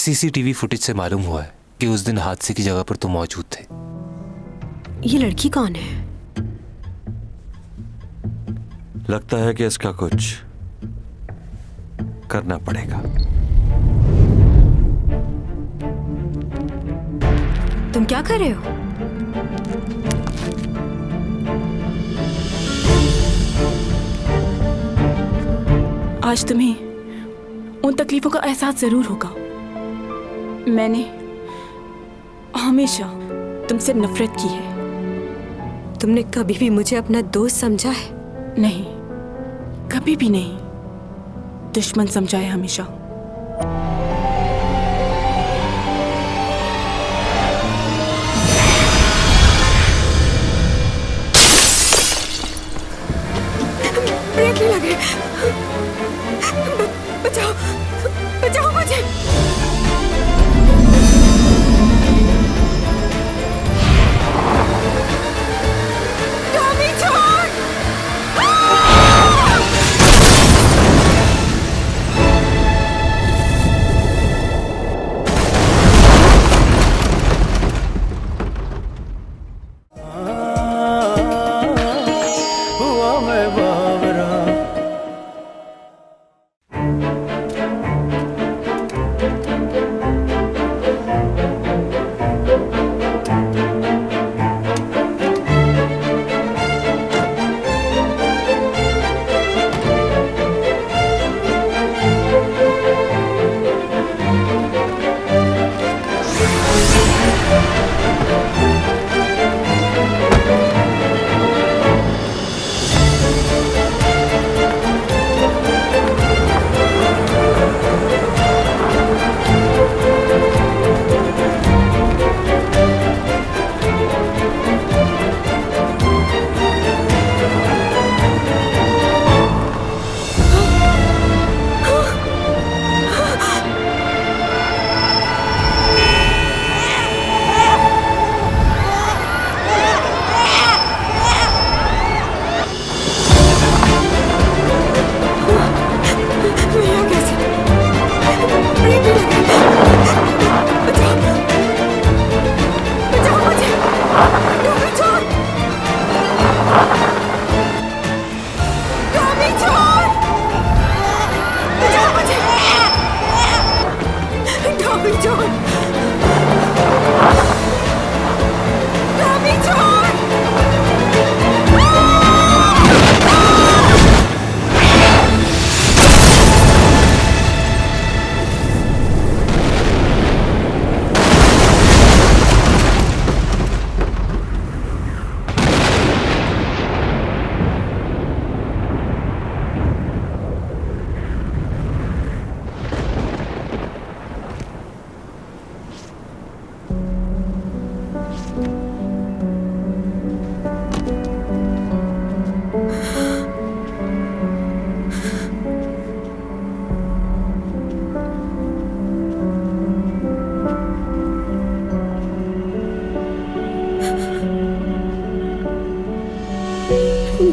CCTV footage से मालूम हुआ है कि उस दिन हादसे की जगह पर तुम मौजूद थे। ये लड़की कौन है? लगता है कि इसका कुछ करना पड़ेगा। तुम क्या कर रहे हो? आज तुम्हें उन तकलीफों का एहसास जरूर होगा। मैंने हमेशा तुमसे नफरत की है। तुमने कभी भी मुझे अपना दोस्त समझा है? नहीं, कभी भी नहीं। दुश्मन समझा है हमेशा। ब्रेक नहीं लगे। बचाओ, बचाओ मुझे।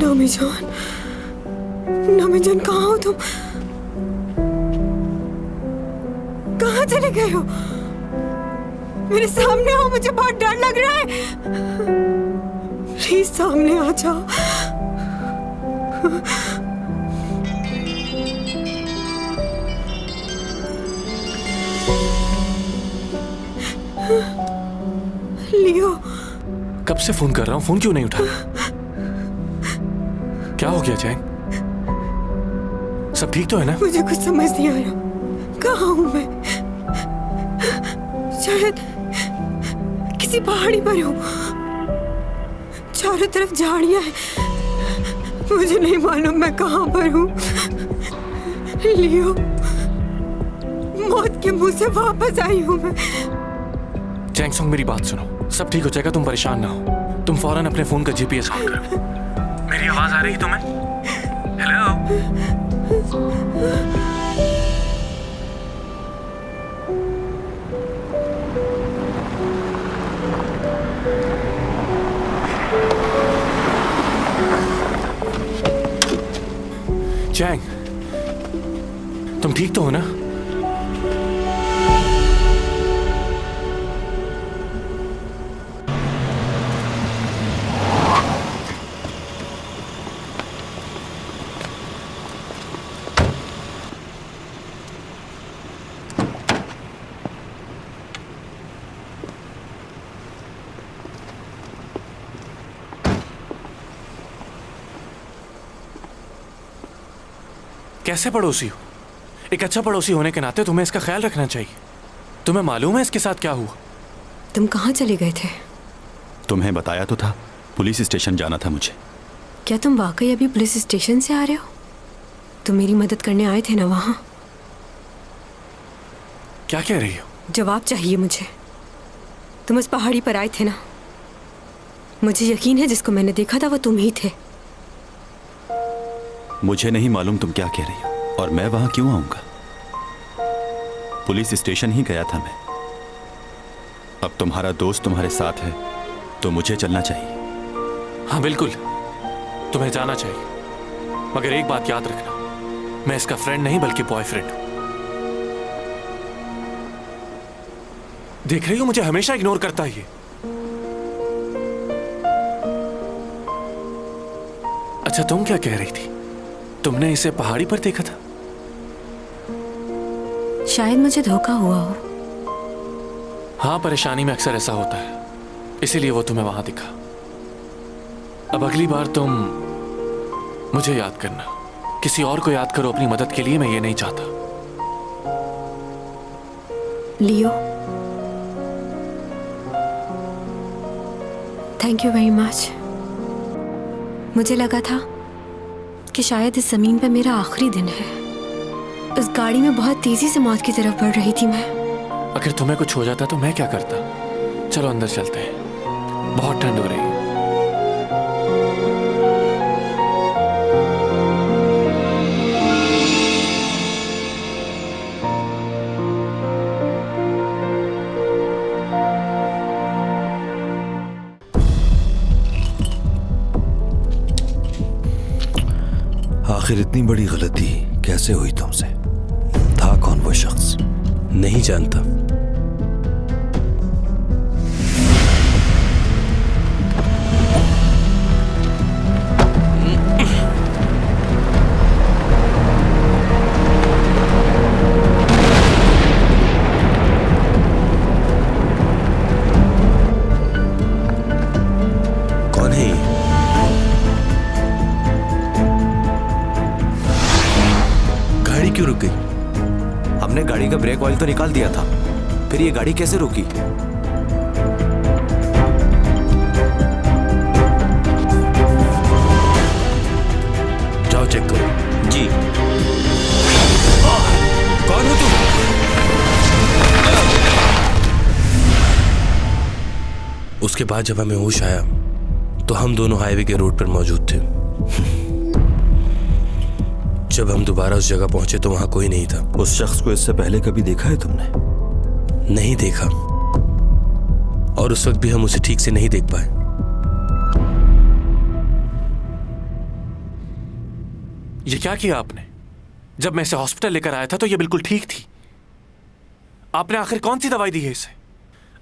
टॉमी छोड़। नमी जान, कहाँ हो तुम? कहाँ चले गए हो? मेरे सामने आओ, मुझे बहुत डर लग रहा है। प्लीज सामने आ जाओ। लियो, कब से फोन कर रहा हूँ, फोन क्यों नहीं उठा? क्या हो गया चैंग? सब ठीक तो है ना? मुझे कुछ समझ नहीं आ रहा। कहाँ हूँ मैं? शायद किसी पहाड़ी पर हूँ। चारों तरफ झाड़ियाँ हैं। मुझे नहीं मालूम मैं कहाँ पर हूँ। लियो, मौत के मुंह से वापस आई हूँ मैं। चैंग सॉन्ग, मेरी बात सुनो। सब ठीक हो जाएगा, तुम परेशान ना हो। तुम फौरन अपने फोन का जीपीएस ऑन करो। मेरी आवाज आ रही है तुम्हें? हेलो? चैंग, तुम ठीक तो हो ना? कैसे पड़ोसी हो? एक अच्छा पड़ोसी होने के नाते तुम्हें इसका ख्याल रखना चाहिए। तुम्हें मालूम है इसके साथ क्या हुआ? तुम कहाँ चले गए थे? तुम्हें बताया तो था, पुलिस स्टेशन जाना था मुझे। क्या तुम वाकई अभी पुलिस स्टेशन से आ रहे हो? तुम मेरी मदद करने आए थे ना वहाँ? क्या कह रही हो? जवाब चाहिए मुझे। तुम उस पहाड़ी पर आए थे ना? मुझे यकीन है जिसको मैंने देखा था वो तुम ही थे। मुझे नहीं मालूम तुम क्या कह रही हो, और मैं वहां क्यों आऊंगा? पुलिस स्टेशन ही गया था मैं। अब तुम्हारा दोस्त तुम्हारे साथ है तो मुझे चलना चाहिए। हाँ बिल्कुल, तुम्हें जाना चाहिए, मगर एक बात याद रखना, मैं इसका फ्रेंड नहीं बल्कि बॉयफ्रेंड हूं। देख रही हो मुझे हमेशा इग्नोर करता है ये। अच्छा तुम क्या कह रही थी? तुमने इसे पहाड़ी पर देखा था? शायद मुझे धोखा हुआ हो। हाँ, परेशानी में अक्सर ऐसा होता है, इसीलिए वो तुम्हें वहां दिखा। अब अगली बार तुम मुझे याद करना, किसी और को याद करो अपनी मदद के लिए, मैं ये नहीं चाहता। लियो, थैंक यू वेरी मच। मुझे लगा था कि शायद इस जमीन पे मेरा आखिरी दिन है। उस गाड़ी में बहुत तेजी से मौत की तरफ बढ़ रही थी मैं। अगर तुम्हें कुछ हो जाता तो मैं क्या करता? चलो अंदर चलते हैं, बहुत ठंड हो रही है। आखिर इतनी बड़ी गलती कैसे हुई तुमसे? था कौन वो शख्स? नहीं जानता। कौन है ये? गाड़ी क्यों रुक गई? हमने गाड़ी का ब्रेक ऑयल तो निकाल दिया था, फिर ये गाड़ी कैसे रुकी? जाओ चेक करो। जी। कौन हो तुम? उसके बाद जब हमें होश आया तो हम दोनों हाईवे के रोड पर मौजूद थे। जब हम दोबारा उस जगह पहुंचे तो वहां कोई नहीं था। उस शख्स को इससे पहले कभी देखा है तुमने? नहीं देखा, और उस वक्त भी हम उसे ठीक से नहीं देख पाए। ये क्या किया आपने? जब मैं इसे हॉस्पिटल लेकर आया था तो ये बिल्कुल ठीक थी। आपने आखिर कौन सी दवाई दी है इसे?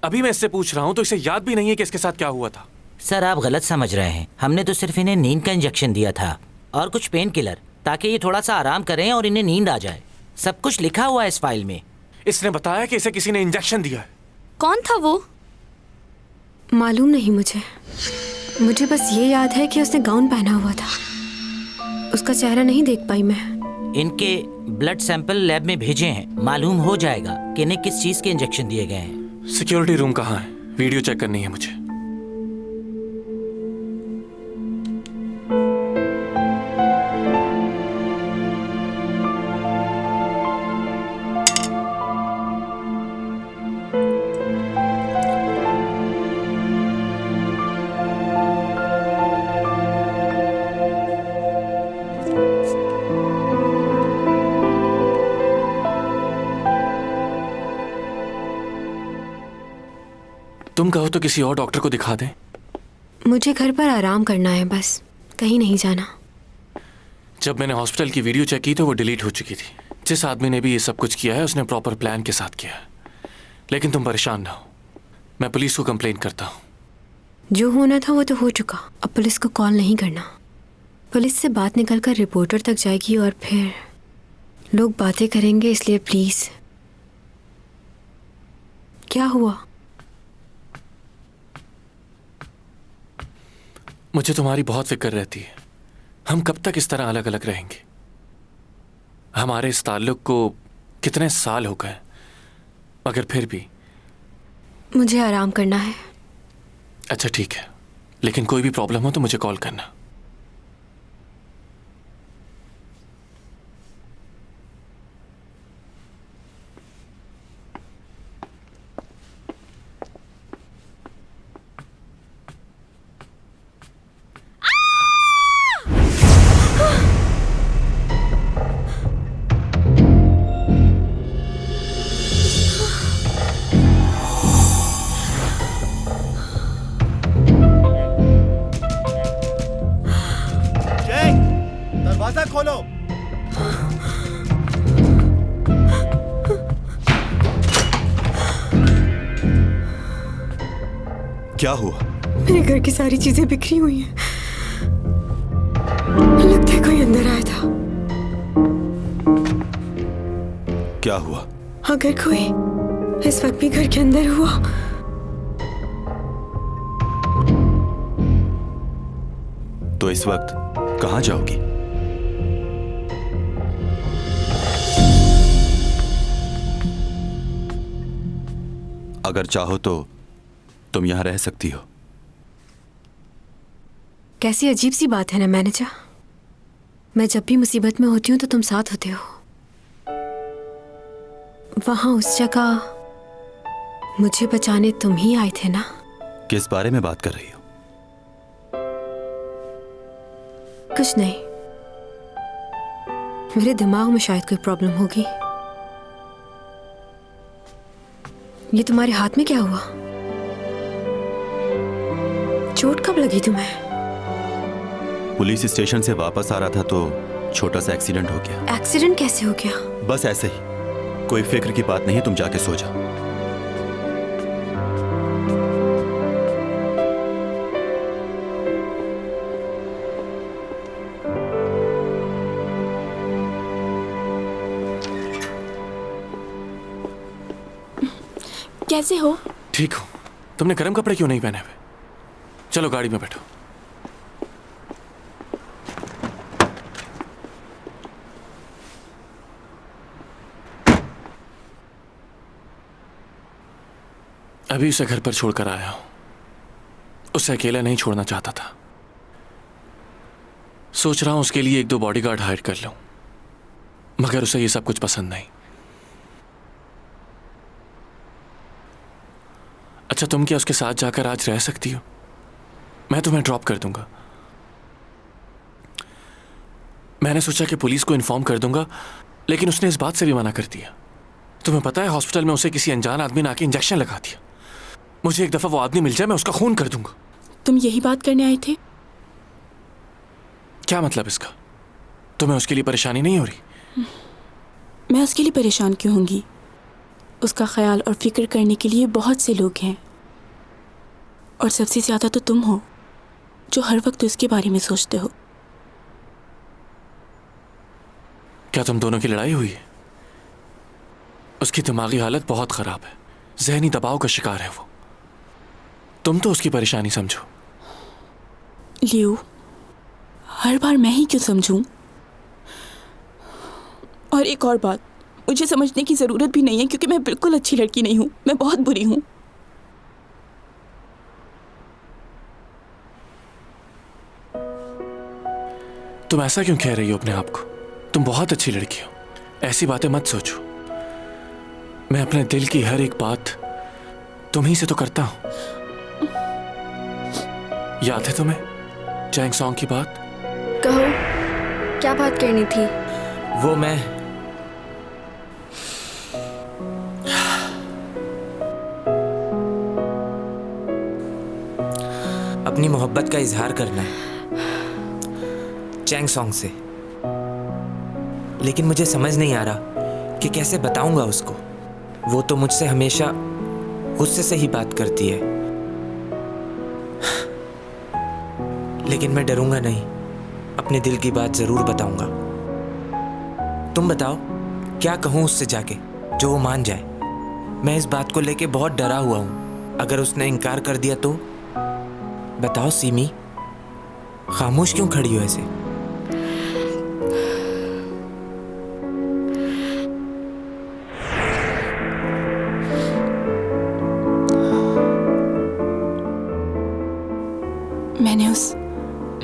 अभी मैं इससे पूछ रहा हूं तो इसे याद भी नहीं है कि इसके साथ क्या हुआ था। सर आप गलत समझ रहे हैं। हमने तो सिर्फ इन्हें नींद का इंजेक्शन दिया था और कुछ पेन किलर, ताकि ये थोड़ा सा आराम करें और इन्हें नींद आ जाए। सब कुछ लिखा हुआ है इस फाइल में। इसने बताया कि इसे किसी ने इंजेक्शन दिया है। कौन था वो? मालूम नहीं मुझे। मुझे बस ये याद है कि उसने गाउन पहना हुआ था। उसका चेहरा नहीं देख पाई मैं। इनके ब्लड सैंपल लैब में भेजे हैं, मालूम हो जाएगा कि इन्हें किस चीज के इंजेक्शन दिए गए हैं। सिक्योरिटी रूम कहाँ है? वीडियो चेक करनी है मुझे। तुम कहो तो किसी और डॉक्टर को दिखा दें। मुझे घर पर आराम करना है बस, कहीं नहीं जाना। जब मैंने हॉस्पिटल की वीडियो चेक की तो वो डिलीट हो चुकी थी। जिस आदमी ने भी ये सब कुछ किया है उसने प्रॉपर प्लान के साथ किया है। लेकिन तुम परेशान ना हो, मैं पुलिस को कंप्लेन करता हूँ। जो होना था वो तो हो चुका, अब पुलिस को कॉल नहीं करना। पुलिस से बात निकलकर रिपोर्टर तक जाएगी और फिर लोग बातें करेंगे, इसलिए प्लीज। क्या हुआ? मुझे तुम्हारी बहुत फिक्र रहती है। हम कब तक इस तरह अलग अलग रहेंगे? हमारे इस ताल्लुक को कितने साल हो गए, मगर फिर भी। मुझे आराम करना है। अच्छा ठीक है, लेकिन कोई भी प्रॉब्लम हो तो मुझे कॉल करना। दरवाजा खोलो। क्या हुआ? मेरे घर की सारी चीजें बिखरी हुई हैं। लगता है कोई अंदर आया था। क्या हुआ? अगर कोई इस वक्त भी घर के अंदर हुआ तो इस वक्त कहां जाओगी? अगर चाहो तो तुम यहां रह सकती हो। कैसी अजीब सी बात है ना मैनेजर। मैं जब भी मुसीबत में होती हूँ तो तुम साथ होते हो। वहां उस जगह मुझे बचाने तुम ही आए थे ना? किस बारे में बात कर रही हो? कुछ नहीं, मेरे दिमाग में शायद कोई प्रॉब्लम होगी। ये तुम्हारे हाथ में क्या हुआ? चोट कब लगी तुम्हें? पुलिस स्टेशन से वापस आ रहा था तो छोटा सा एक्सीडेंट हो गया। एक्सीडेंट कैसे हो गया? बस ऐसे ही, कोई फिक्र की बात नहीं है, तुम जाके सो जाओ। कैसे हो? ठीक हो। तुमने गर्म कपड़े क्यों नहीं पहने हुए? चलो गाड़ी में बैठो। अभी उसे घर पर छोड़कर आया हूं। उसे अकेला नहीं छोड़ना चाहता था। सोच रहा हूं उसके लिए 1-2 बॉडीगार्ड हायर कर लूं, मगर उसे ये सब कुछ पसंद नहीं। अच्छा, तुम क्या उसके साथ जाकर आज रह सकती हो? मैं तुम्हें ड्रॉप कर दूंगा। मैंने सोचा कि पुलिस को इन्फॉर्म कर दूंगा, लेकिन उसने इस बात से भी मना कर दिया। तुम्हें पता है, हॉस्पिटल में उसे किसी अनजान आदमी ने आके इंजेक्शन लगा दिया। मुझे एक दफा वो आदमी मिल जाए, मैं उसका खून कर दूंगा। तुम यही बात करने आए थे? क्या मतलब इसका? तुम्हें उसके लिए परेशानी नहीं हो रही? मैं उसके लिए परेशान क्यों होंगी? उसका ख्याल और फिक्र करने के लिए बहुत से लोग हैं, और सबसे ज्यादा तो तुम हो जो हर वक्त उसके बारे में सोचते हो। क्या तुम दोनों की लड़ाई हुई है? उसकी दिमागी हालत बहुत खराब है, जहनी दबाव का शिकार है वो। तुम तो उसकी परेशानी समझो। लियो, हर बार मैं ही क्यों समझूं? और एक और बात, मुझे समझने की जरूरत भी नहीं है, क्योंकि मैं बिल्कुल अच्छी लड़की नहीं हूं। मैं बहुत बुरी हूं। तुम ऐसा क्यों कह रही हो अपने आप को? तुम बहुत अच्छी लड़की हो, ऐसी बातें मत सोचो। मैं अपने दिल की हर एक बात तुम्ही से तो करता हूं। याद है तुम्हें चैंग सॉन्ग की बात? कहो, क्या बात करनी थी? वो मैं अपनी मोहब्बत का इजहार करना है चैंग सॉन्ग से, लेकिन मुझे समझ नहीं आ रहा कि कैसे बताऊंगा उसको। वो तो मुझसे हमेशा गुस्से से ही बात करती है, लेकिन मैं डरूंगा नहीं, अपने दिल की बात जरूर बताऊंगा। तुम बताओ, क्या कहूं उससे जाके जो वो मान जाए? मैं इस बात को लेके बहुत डरा हुआ हूं। अगर उसने इनकार कर दिया तो? बताओ सीमी, खामोश क्यों खड़ी हो ऐसे?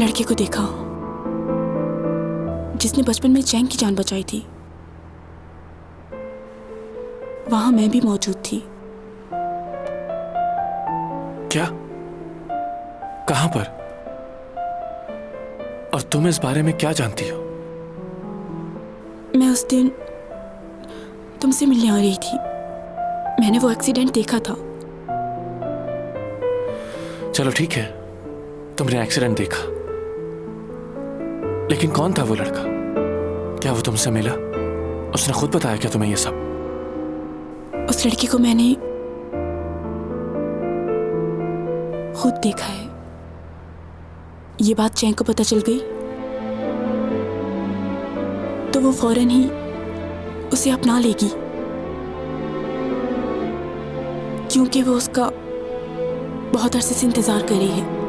लड़के को देखा जिसने बचपन में चैंग की जान बचाई थी। वहां मैं भी मौजूद थी। क्या? कहां पर? और तुम इस बारे में क्या जानती हो? मैं उस दिन तुमसे मिलने आ रही थी। मैंने वो एक्सीडेंट देखा था। चलो ठीक है, तुमने एक्सीडेंट देखा, लेकिन कौन था वो लड़का? क्या वो तुमसे मिला? उसने खुद बताया क्या तुम्हें ये सब? उस लड़की को मैंने खुद देखा है। ये बात चैंग को पता चल गई तो वो फौरन ही उसे अपना लेगी, क्योंकि वो उसका बहुत अरसे से इंतजार कर रही है।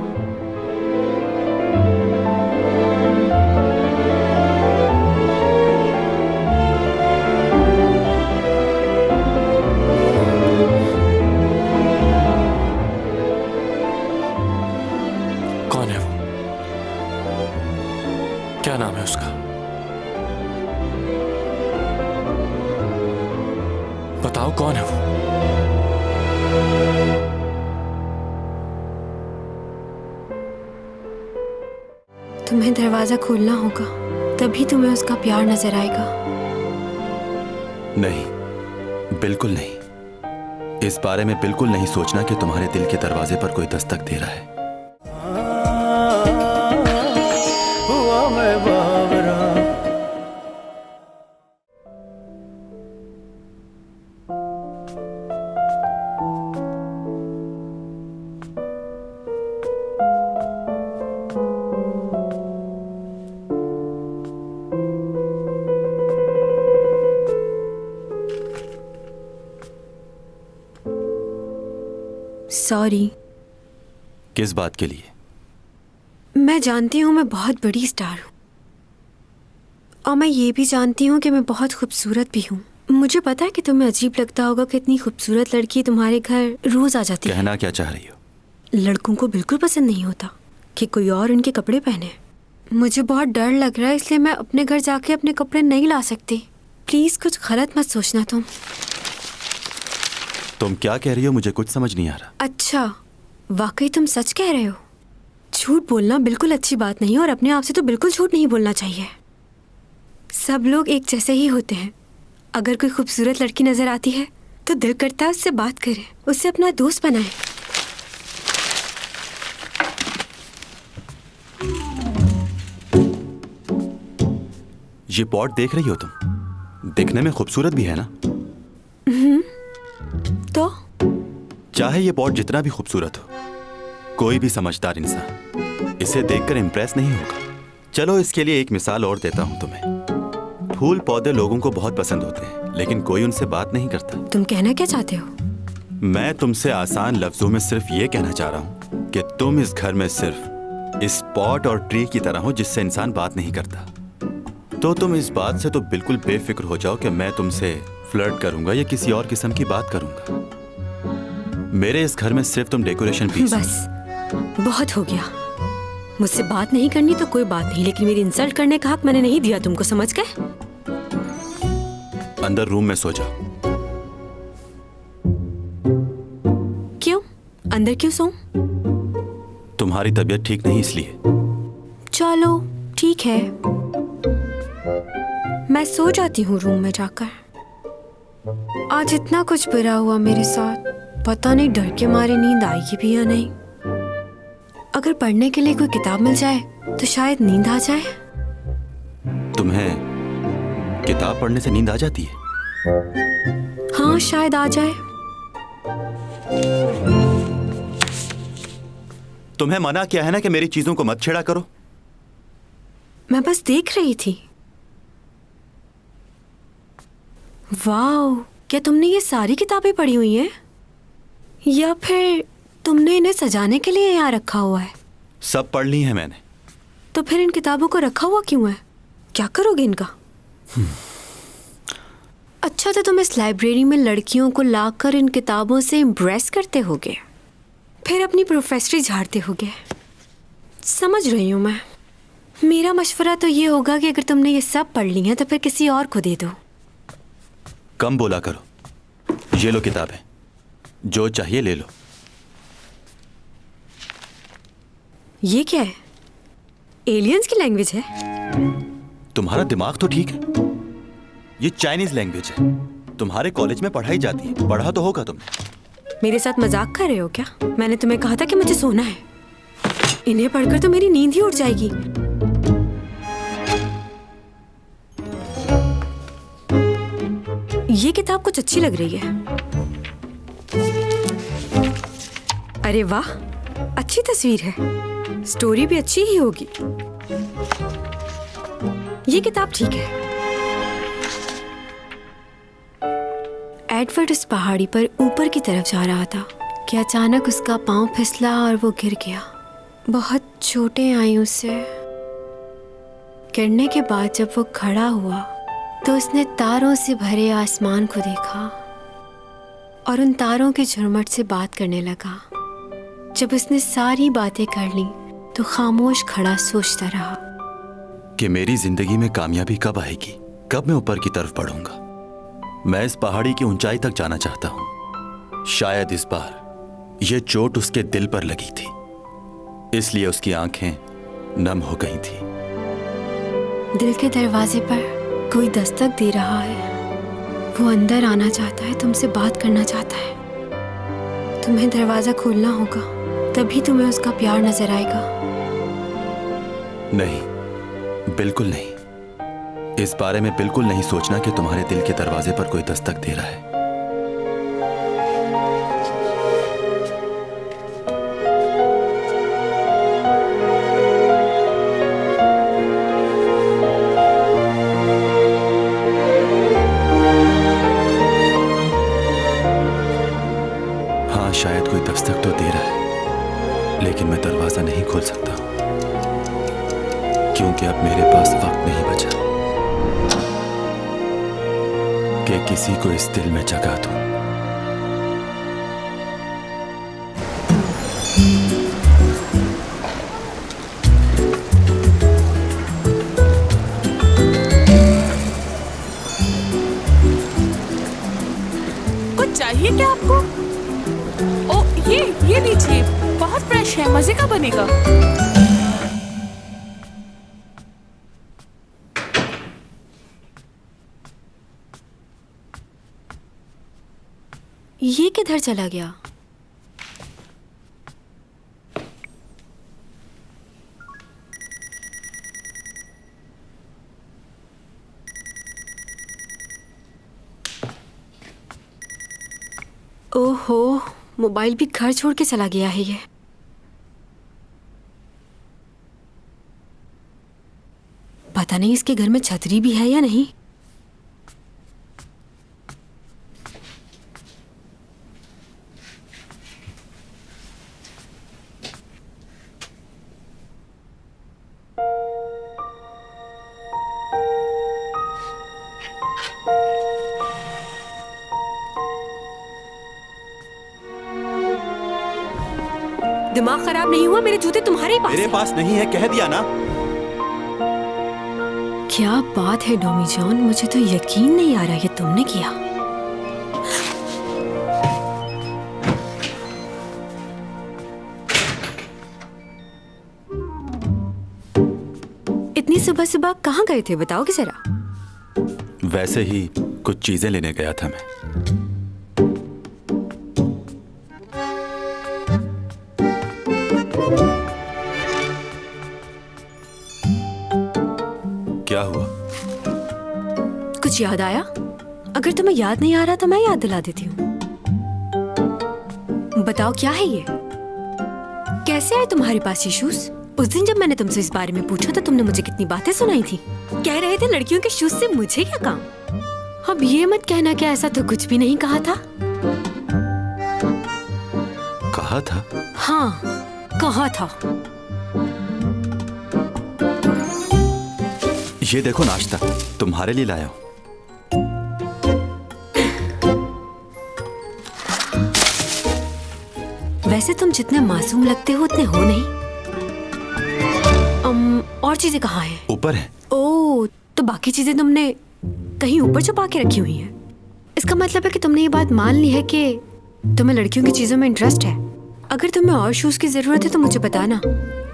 कौन है वो? क्या नाम है उसका? बताओ कौन है वो? तुम्हें दरवाजा खोलना होगा, तभी तुम्हें उसका प्यार नजर आएगा। नहीं, बिल्कुल नहीं। इस बारे में बिल्कुल नहीं सोचना कि तुम्हारे दिल के दरवाजे पर कोई दस्तक दे रहा है। सॉरी। किस बात के लिए? मैं जानती हूँ मैं बहुत बड़ी स्टार हूँ, और मैं ये भी जानती हूँ कि मैं बहुत खूबसूरत भी हूँ। मुझे पता है कि तुम्हें अजीब लगता होगा कि इतनी खूबसूरत लड़की तुम्हारे घर रोज आ जाती है। कहना क्या चाह रही हो? लड़कों को बिल्कुल पसंद नहीं होता कि कोई और उनके कपड़े पहने। मुझे बहुत डर लग रहा है, इसलिए मैं अपने घर जाके अपने कपड़े नहीं ला सकती। प्लीज कुछ गलत मत सोचना। तुम क्या कह रही हो? मुझे कुछ समझ नहीं आ रहा। अच्छा, वाकई तुम सच कह रहे हो? झूठ बोलना बिल्कुल अच्छी बात नहीं है, और अपने आप से तो बिल्कुल झूठ नहीं बोलना चाहिए। सब लोग एक जैसे ही होते हैं। अगर कोई खूबसूरत लड़की नजर आती है तो दिल करता है उससे बात करें, उससे अपना दोस्त बनाएं। ये पॉट देख रही हो तुम? दिखने में खूबसूरत भी है ना? तो चाहे ये पॉट जितना भी खूबसूरत हो, कोई भी समझदार इंसान इसे देखकर इम्प्रेस नहीं होगा। चलो इसके लिए एक मिसाल और देता हूं तुम्हें। फूल पौधे लोगों को बहुत पसंद होते हैं, लेकिन कोई उनसे बात नहीं करता। तुम कहना क्या चाहते हो? मैं तुमसे आसान लफ्जों में सिर्फ ये कहना चाह रहा हूं कि तुम इस घर में सिर्फ इस पॉट और ट्री की तरह हो जिससे इंसान बात नहीं करता। तो तुम इस बात से तो बिल्कुल बेफिक्र हो जाओ कि मैं तुमसे फ्लर्ट करूंगा या किसी और किस्म की बात करूंगा। मेरे इस घर में सिर्फ तुम डेकोरेशन पीस हो। बस बहुत हो गया। मुझसे बात नहीं करनी तो कोई बात नहीं, लेकिन मेरी इंसल्ट करने का हक मैंने नहीं दिया तुमको, समझ गए? अंदर रूम में सो जाओ। क्यों? अंदर क्यों सोऊं? तुम्हारी तबीयत ठीक नहीं इसलिए। चलो ठीक है, मैं सो जाती हूँ रूम में जाकर। आज इतना कुछ बुरा हुआ मेरे साथ, पता नहीं डर के मारे नींद आएगी भी या नहीं। अगर पढ़ने के लिए कोई किताब मिल जाए तो शायद नींद आ जाए। तुम्हें किताब पढ़ने से नींद आ जाती है? हाँ, शायद आ जाए। तुम्हें मना किया है ना कि मेरी चीजों को मत छेड़ा करो। मैं बस देख रही थी। वाह, क्या तुमने ये सारी किताबें पढ़ी हुई हैं? या फिर तुमने इन्हें सजाने के लिए यहाँ रखा हुआ है? सब पढ़ ली है मैंने। तो फिर इन किताबों को रखा हुआ क्यों है? क्या करोगे इनका? अच्छा, तो तुम इस लाइब्रेरी में लड़कियों को लाकर इन किताबों से इम्प्रेस करते होगे, फिर अपनी प्रोफेसरी झाड़ते होगे। समझ रही हूँ मैं। मेरा मशवरा तो ये होगा कि अगर तुमने ये सब पढ़ ली है तो फिर किसी और को दे दो। कम बोला करो। ये लो किताबें, जो चाहिए ले लो। ये क्या है? एलियंस की लैंग्वेज है? तुम्हारा दिमाग तो ठीक है। ये चाइनीज लैंग्वेज है, तुम्हारे कॉलेज में पढ़ाई जाती है, पढ़ा तो होगा तुमने। मेरे साथ मजाक कर रहे हो क्या? मैंने तुम्हें कहा था कि मुझे सोना है। इन्हें पढ़कर तो मेरी नींद ही उड़ जाएगी। ये किताब कुछ अच्छी लग रही है। अरे वाह, अच्छी तस्वीर है। स्टोरी भी अच्छी ही होगी। ये किताब ठीक है। एडवर्ड उस पहाड़ी पर ऊपर की तरफ जा रहा था कि अचानक उसका पांव फिसला और वो गिर गया। बहुत चोटें आई उसे। गिरने के बाद जब वो खड़ा हुआ तो उसने तारों से भरे आसमान को देखा और उन तारों के झुरमुट से बात करने लगा। जब उसने सारी बातें कर ली तो खामोश खड़ा सोचता रहा कि मेरी जिंदगी में कामयाबी कब आएगी, कब मैं ऊपर की तरफ बढ़ूंगा। मैं इस पहाड़ी की ऊंचाई तक जाना चाहता हूं। शायद इस बार यह चोट उसके दिल पर लगी थी, इसलिए उसकी आंखें नम हो गई थी। दिल के दरवाजे पर कोई दस्तक दे रहा है। वो अंदर आना चाहता है, तुमसे बात करना चाहता है। तुम्हें दरवाजा खोलना होगा, तभी तुम्हें उसका प्यार नजर आएगा। नहीं, बिल्कुल नहीं। इस बारे में बिल्कुल नहीं सोचना कि तुम्हारे दिल के दरवाजे पर कोई दस्तक दे रहा है। हाँ, शायद कोई दस्तक तो दे रहा है, लेकिन मैं दरवाजा नहीं खोल सकता क्योंकि अब मेरे पास वक्त नहीं बचा कि किसी को इस दिल में जगा दूं। कुछ चाहिए क्या आपको? ओ, ये लीजिए, बहुत फ्रेश है, मजे का बनेगा। ये किधर चला गया? ओहो, मोबाइल भी घर छोड़ के चला गया है ये। पता नहीं इसके घर में छतरी भी है या नहीं। दिमाग खराब नहीं हुआ? मेरे जूते तुम्हारे ही पास मेरे हैं। पास नहीं है, कह दिया ना। क्या बात है डोमी जॉन, मुझे तो यकीन नहीं आ रहा ये तुमने किया। इतनी सुबह सुबह कहाँ गए थे, बताओगे जरा? वैसे ही कुछ चीजें लेने गया था मैं। क्या हुआ? कुछ याद आया? अगर तुम्हें याद नहीं आ रहा तो मैं याद दिला देती हूँ। बताओ क्या है ये? कैसे आए तुम्हारे पास ये शूज? उस दिन जब मैंने तुमसे इस बारे में पूछा तो तुमने मुझे कितनी बातें सुनाई थी। कह रहे थे लड़कियों के शूज से मुझे क्या काम। अब ये मत कहना कि ऐसा तो कुछ भी नहीं कहा था। कहा था? हाँ, कहा था। ये देखो नाश्ता, तुम्हारे लिए लाया हूं। वैसे तुम जितने मासूम लगते हो उतने हो नहीं। और चीजें कहाँ हैं? ऊपर है। ओह, तो बाकी चीजें तुमने कहीं ऊपर छुपा के रखी हुई हैं। इसका मतलब है कि तुमने ये बात मान ली है कि तुम्हें लड़कियों की चीजों में इंटरेस्ट है। अगर तुम्हें और शूज की जरूरत है तो मुझे बताना,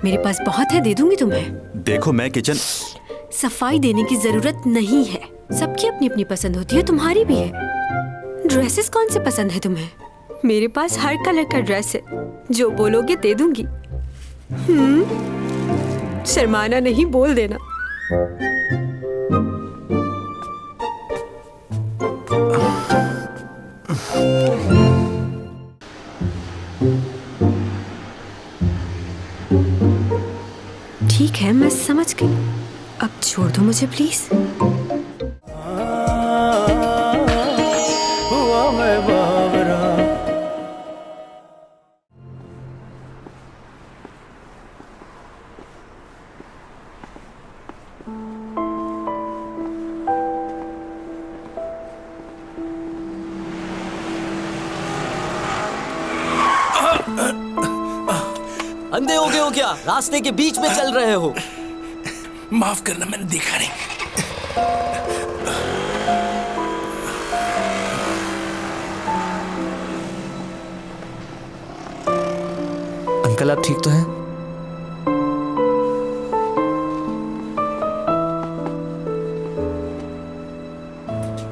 मेरे पास बहुत है, दे दूंगी तुम्हें। देखो मैं किचन। सफाई देने की जरूरत नहीं है, सबकी अपनी अपनी पसंद होती है, तुम्हारी भी है। ड्रेसेस कौन से पसंद है तुम्हें? मेरे पास हर कलर का ड्रेस है, जो बोलोगे दे दूंगी। शर्माना नहीं, बोल देना। ठीक है, मैं समझ गई। अब छोड़ दो मुझे प्लीज। अंधे हो गए हो क्या? रास्ते के बीच में चल रहे हो। माफ करना, मैंने देखा नहीं। अंकल आप ठीक तो हैं?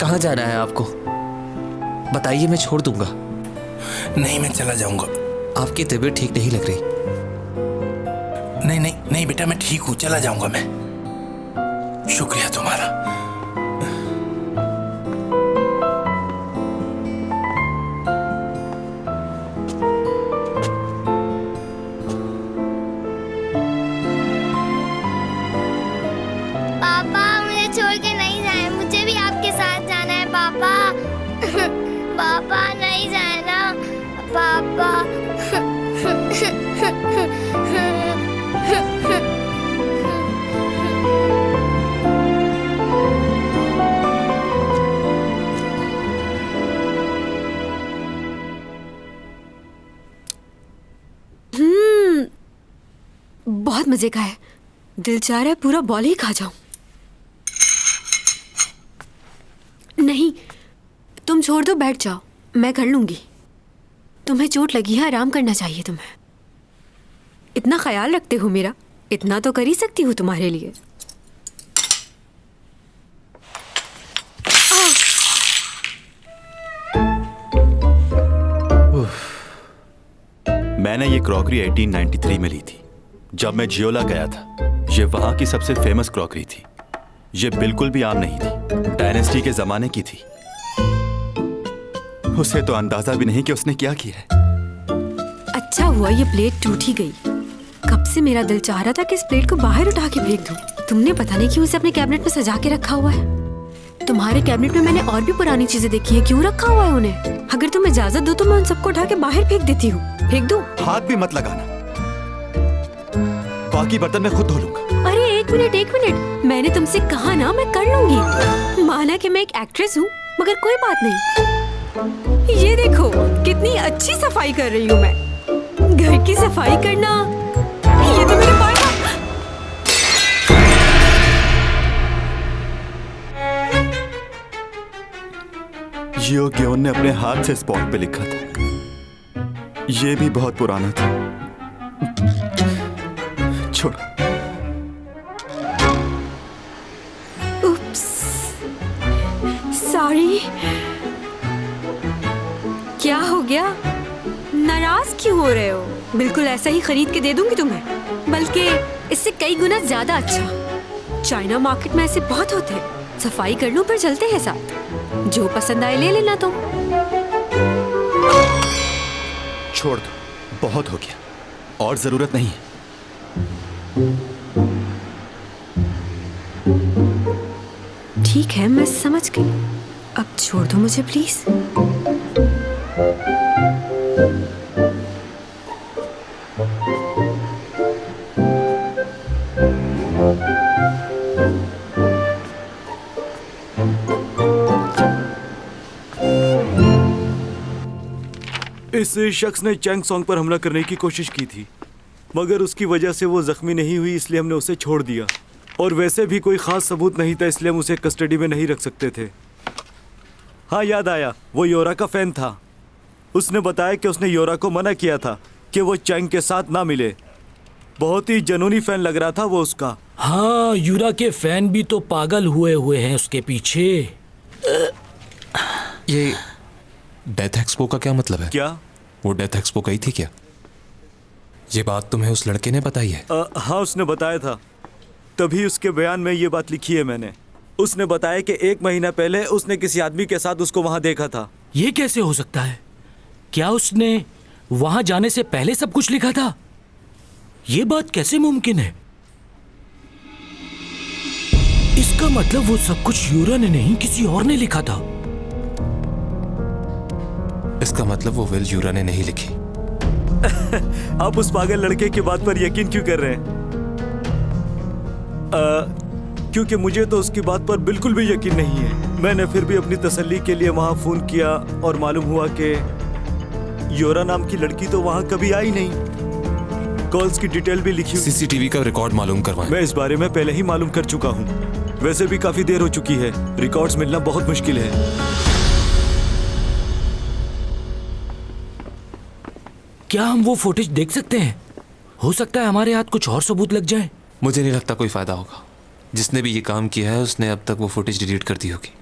कहाँ जाना है आपको? बताइए, मैं छोड़ दूंगा। नहीं, मैं चला जाऊंगा। आपकी तबीयत ठीक नहीं लग रही। नहीं नहीं नहीं बेटा, मैं ठीक हूँ, चला जाऊंगा मैं। शुक्रिया तुम्हारा। पापा मुझे छोड़ के नहीं जाए, मुझे भी आपके साथ जाना है पापा। पापा नहीं जाए ना पापा। बहुत मजे का है, दिल चाह रहा है पूरा बॉल ही खा जाऊं। नहीं, तुम छोड़ दो, बैठ जाओ, मैं कर लूंगी। तुम्हें चोट लगी है, आराम करना चाहिए तुम्हें। इतना ख्याल रखते हो मेरा, इतना तो कर ही सकती हूँ तुम्हारे लिए। मैंने ये क्रॉकरी 1893 में ली थी, जब मैं जियोला गया था। ये वहां की सबसे फेमस क्रॉकरी थी। ये बिल्कुल भी आम नहीं थी, डायनेस्टी के जमाने की थी। उसे तो अंदाजा भी नहीं कि उसने क्या किया है। अच्छा हुआ ये प्लेट टूट ही गई। कब से मेरा दिल चाह रहा था कि इस प्लेट को बाहर उठा के फेंक दूं। तुमने पता नहीं क्यों उसे अपने कैबिनेट में सजा के रखा हुआ है। तुम्हारे कैबिनेट में मैंने और भी पुरानी चीजें देखी है, क्यों रखा हुआ है उन्हें? अगर तुम इजाजत दो तो मैं उन सबको उठा के बाहर फेंक देती हूँ। फेंक दूं? हाथ भी मत लगाना, बाकी बर्तन मैं खुद धो लूंगा। अरे एक मिनट, मैंने तुमसे कहा ना मैं कर लूंगी। माना कि मैं एक एक्ट्रेस हूँ, मगर कोई बात नहीं। ये देखो कितनी अच्छी सफाई कर रही हूँ मैं। घर की सफाई करना, ये तो मेरे पास। जियो ग्योन ने अपने हाथ से स्पॉट पे लिखा था। ये भी बहुत पुराना था। छोड़। उप्स, सॉरी। क्या हो गया? नाराज क्यों हो रहे हो? बिल्कुल ऐसा ही खरीद के दे दूंगी तुम्हें, बल्कि इससे कई गुना ज्यादा अच्छा। चाइना मार्केट में ऐसे बहुत होते हैं। सफाई कर लूं, पर चलते हैं साथ। जो पसंद आए ले लेना तुम। छोड़ दो, बहुत हो गया, और जरूरत नहीं है। ठीक है, मैं समझ गई। अब छोड़ दो मुझे प्लीज। इस शख्स ने चैंग सॉन्ग पर हमला करने की कोशिश की थी। मगर उसकी वजह से वो जख्मी नहीं हुई, इसलिए हमने उसे छोड़ दिया। और वैसे भी कोई ख़ास सबूत नहीं था, इसलिए हम उसे कस्टडी में नहीं रख सकते थे। हाँ, याद आया, वो योरा का फ़ैन था। उसने बताया कि उसने योरा को मना किया था कि वो चैंग के साथ ना मिले। बहुत ही जनूनी फ़ैन लग रहा था वो उसका। हाँ, यूरा के फैन भी तो पागल हुए हुए हैं उसके पीछे। ये डेथ एक्सपो का क्या मतलब है? क्या? वो डेथ एक्सपो गई थी क्या? ये बात तुम्हें उस लड़के ने बताई है? हाँ, उसने बताया था, तभी उसके बयान में ये बात लिखी है मैंने। उसने बताया कि 1 महीना पहले उसने किसी आदमी के साथ उसको वहाँ देखा था। ये कैसे हो सकता है? क्या उसने वहां जाने से पहले सब कुछ लिखा था? ये बात कैसे मुमकिन है? इसका मतलब वो सब कुछ यूरा ने नहीं, किसी और ने लिखा था। इसका मतलब वो विल यूरा ने नहीं लिखी। आप उस पागल लड़के की बात पर यकीन क्यों कर रहे हैं? क्योंकि मुझे तो उसकी बात पर बिल्कुल भी यकीन नहीं है। मैंने फिर भी अपनी तसल्ली के लिए वहां फोन किया और मालूम हुआ कि योरा नाम की लड़की तो वहां कभी आई नहीं। कॉल्स की डिटेल भी लिखी। सीसीटीवी का रिकॉर्ड मालूम करवाएं। मैं इस बारे में पहले ही मालूम कर चुका हूँ। वैसे भी काफी देर हो चुकी है, रिकॉर्ड्स मिलना बहुत मुश्किल है। क्या हम वो फुटेज देख सकते हैं? हो सकता है हमारे हाथ कुछ और सबूत लग जाए। मुझे नहीं लगता कोई फायदा होगा। जिसने भी ये काम किया है उसने अब तक वो फुटेज डिलीट कर दी होगी।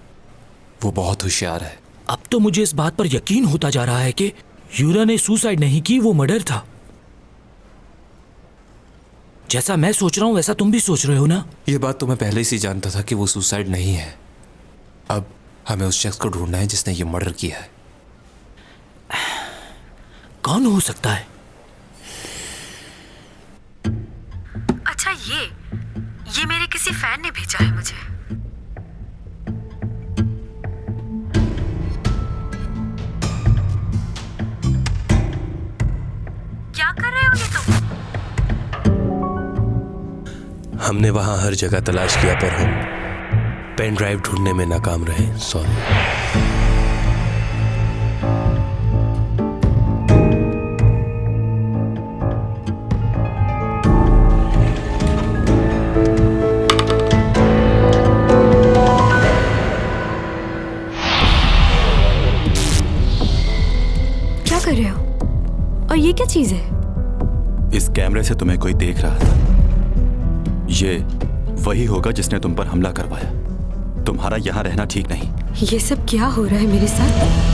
वो बहुत होशियार है। अब तो मुझे इस बात पर यकीन होता जा रहा है कि यूरा ने सुसाइड नहीं की, वो मर्डर था। जैसा मैं सोच रहा हूं वैसा तुम भी सोच रहे हो ना? ये बात तो मैं पहले से जानता था कि वो सुसाइड नहीं है। अब हमें उस शख्स को ढूंढना है जिसने ये मर्डर किया है। कौन हो सकता है? अच्छा, ये मेरे किसी फैन ने भेजा है मुझे। क्या कर रहे हो ये तुम? हमने वहां हर जगह तलाश किया पर हम पेन ड्राइव ढूंढने में नाकाम रहे। सॉरी। क्या कर रहे हो? और ये क्या चीज है? इस कैमरे से तुम्हें कोई देख रहा था। ये वही होगा जिसने तुम पर हमला करवाया। तुम्हारा यहाँ रहना ठीक नहीं। ये सब क्या हो रहा है मेरे साथ?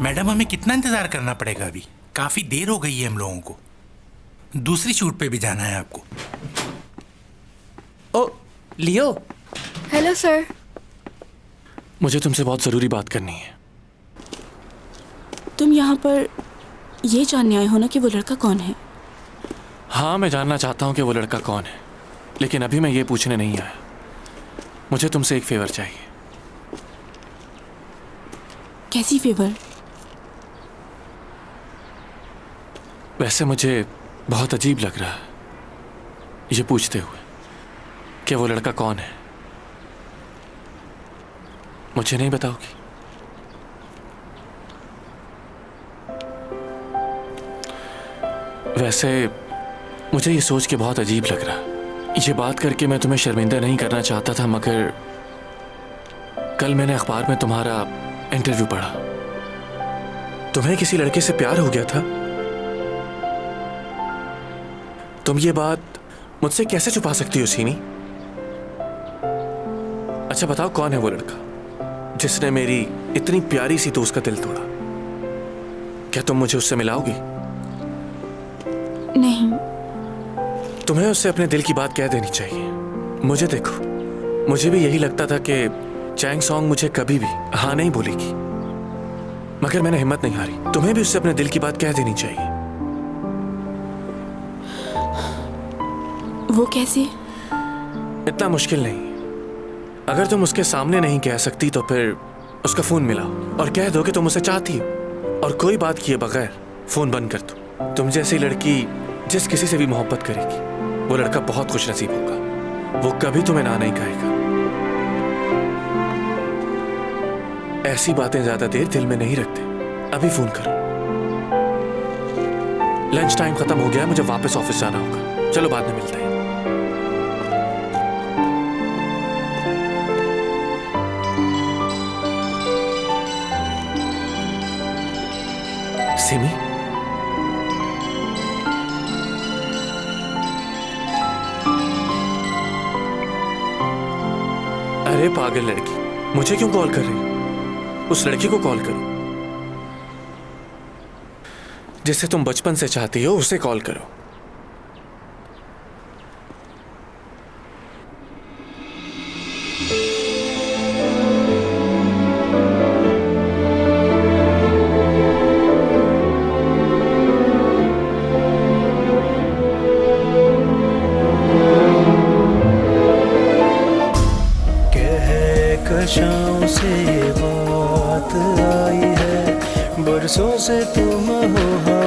मैडम, हमें कितना इंतजार करना पड़ेगा? अभी काफी देर हो गई है हम लोगों को। दूसरी शूट पे भी जाना है आपको। Oh Leo. Hello sir. मुझे तुमसे बहुत ज़रूरी बात करनी है। तुम यहाँ पर ये जानने आए हो ना कि वो लड़का कौन है? हाँ, मैं जानना चाहता हूँ कि वो लड़का कौन है, लेकिन अभी मैं ये पूछने नहीं आया। मुझे तुमसे एक फेवर चाहिए। कैसी फेवर? वैसे मुझे बहुत अजीब लग रहा है ये पूछते हुए कि वो लड़का कौन है। मुझे नहीं बताओगी? वैसे मुझे ये सोच के बहुत अजीब लग रहा है। ये बात करके मैं तुम्हें शर्मिंदा नहीं करना चाहता था, मगर कल मैंने अखबार में तुम्हारा इंटरव्यू पढ़ा। तुम्हें किसी लड़के से प्यार हो गया था। तुम ये बात मुझसे कैसे छुपा सकती हो सीनी? अच्छा बताओ, कौन है वो लड़का जिसने मेरी इतनी प्यारी सी दोस्त का दिल तोड़ा? क्या तुम मुझे उससे मिलाओगी? नहीं। तुम्हें उससे अपने दिल की बात कह देनी चाहिए। मुझे देखो, मुझे भी यही लगता था कि चैंग सॉन्ग मुझे कभी भी हाँ नहीं बोलेगी, मगर मैंने हिम्मत नहीं हारी। तुम्हें भी उससे अपने दिल की बात कह देनी चाहिए। वो कैसे? इतना मुश्किल नहीं। अगर तुम उसके सामने नहीं कह सकती तो फिर उसका फोन मिलाओ और कह दो कि तुम उसे चाहती हो, और कोई बात किए बगैर फोन बंद कर दो। तुम जैसी लड़की जिस किसी से भी मोहब्बत करेगी वो लड़का बहुत खुश नसीब होगा। वो कभी तुम्हें ना नहीं कहेगा। ऐसी बातें ज्यादा देर दिल में नहीं रखते। अभी फोन करो। लंच टाइम खत्म हो गया है, मुझे वापस ऑफिस जाना होगा। चलो बाद में मिलते हैं। सिमी, अरे पागल लड़की, मुझे क्यों कॉल कर रही हो? उस लड़की को कॉल करो जिसे तुम बचपन से चाहती हो, उसे कॉल करो। कशाओं से बात आई है, बरसों से तुम हो